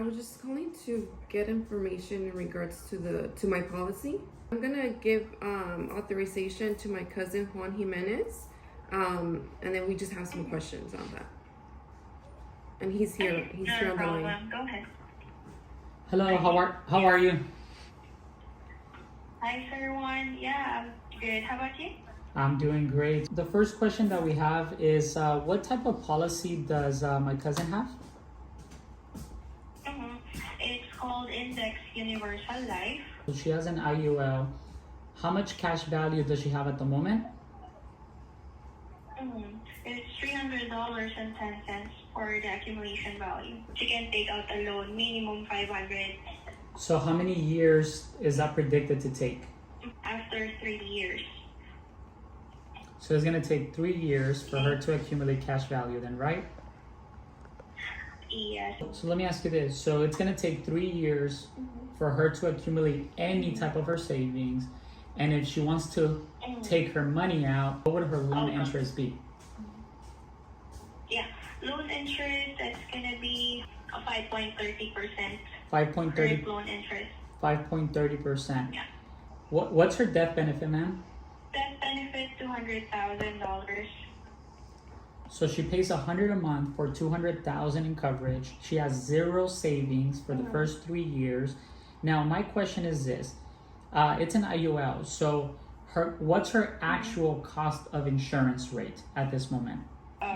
was just calling to get information in regards to my policy. I'm gonna give authorization to my cousin Juan Jimenez, and then we just have some questions on that. And he's here. He's here on the line. Go ahead. Hello. How are you? Hi, sir Juan. Yeah, I'm good. How about you? I'm doing great. The first question that we have is, what type of policy does my cousin have? It's called Index Universal Life. So she has an IUL. How much cash value does she have at the moment? It's $300.10 for the accumulation value. She can take out a loan, minimum $500 So how many years is that predicted to take? after 3 years. So it's going to take 3 years for her to accumulate cash value then, right? Yes. So let me ask you this. So it's going to take 3 years for her to accumulate any type of her savings. And if she wants to take her money out, what would her loan interest be? Yeah. Loan interest, that's going to be 5.30%. 5.30%. Loan interest. 5.30%. Yeah. What's her death benefit, ma'am? Death benefit, $200,000. So she pays $100 a month for $200,000 in coverage. She has zero savings for the first 3 years. Now, my question is this: it's an IUL. So, what's her actual cost of insurance rate at this moment?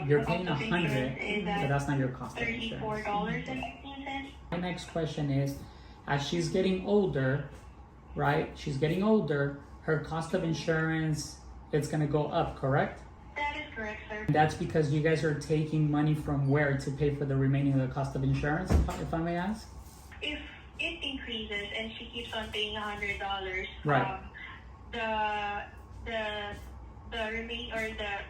You're paying $100, but that's not your cost of insurance. $34.15. My next question is, as she's getting older, right? She's getting older. Her cost of insurance, it's gonna go up, correct? That is correct, sir. That's because you guys are taking money from where to pay for the remaining of the cost of insurance, if I may ask? If it increases and she keeps on paying $100, Right. The remaining, or the,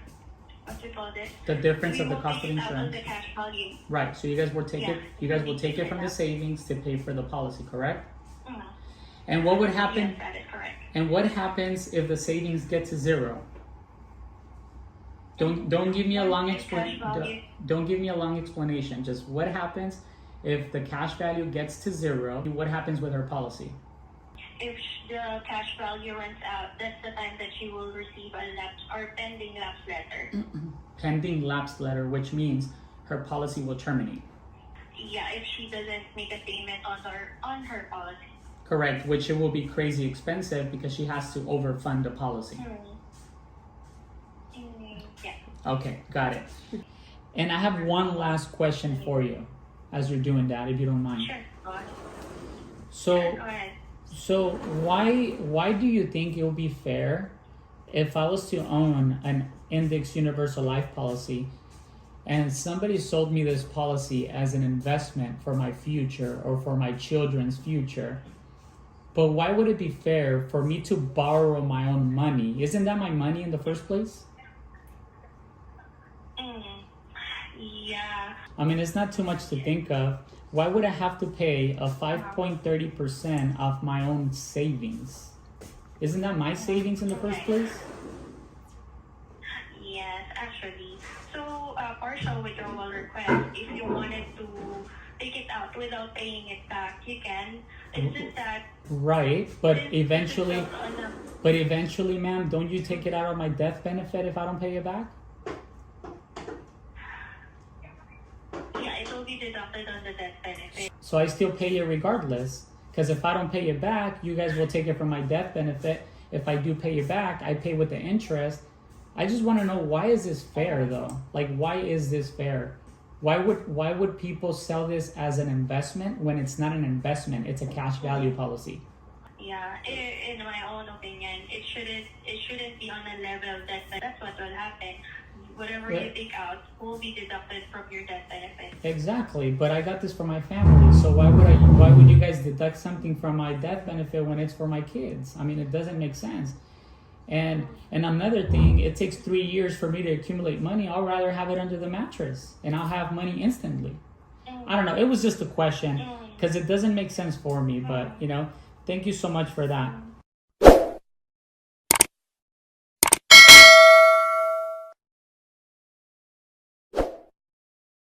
what you call this? The difference We of the will cost take of it out insurance. the cash value. Right. So you guys will take Yeah. it. You guys will take it from the savings to pay for the policy, correct? Mhm. And what would happen? Yes, that is correct. And what happens if the savings get to zero? Don't give me a long explanation. Don't give me a long explanation. Just what happens if the cash value gets to zero? What happens with her policy? If the cash value runs out, that's the time that she will receive a lapse or pending lapse letter. Pending lapse letter, which means her policy will terminate. Yeah, if she doesn't make a payment on her policy. Correct, which it will be crazy expensive because she has to overfund the policy. Yeah. Okay, got it. And I have one last question for you as you're doing that, if you don't mind. Sure. Go ahead. So, Go ahead. so why do you think it would be fair if I was to own an Index Universal Life policy and somebody sold me this policy as an investment for my future or for my children's future? But why would it be fair for me to borrow my own money? Isn't that my money in the first place? Yeah. I mean, it's not too much to think of. Why would I have to pay a 5.30% of my own savings? Isn't that my savings in the first place? Yes, actually. So, partial withdrawal request, if you wanted to take it out without paying it back, you can. It's just that... Right, but eventually, ma'am, don't you take it out of my death benefit if I don't pay it back? Yeah, it will be deducted on the death benefit. So I still pay it regardless, because if I don't pay it back, you guys will take it from my death benefit. If I do pay it back, I pay with the interest. I just want to know, why is this fair though? Like, why is this fair? Why would people sell this as an investment when it's not an investment? It's a cash value policy. Yeah, in my own opinion, it shouldn't be on a level that's what will happen. Whatever you take out will be deducted from your death benefit. Exactly, but I got this for my family, so why would you guys deduct something from my death benefit when it's for my kids? I mean, it doesn't make sense. And another thing, it takes 3 years for me to accumulate money. I'll rather have it under the mattress, and I'll have money instantly. I don't know. It was just a question because it doesn't make sense for me. But, thank you so much for that.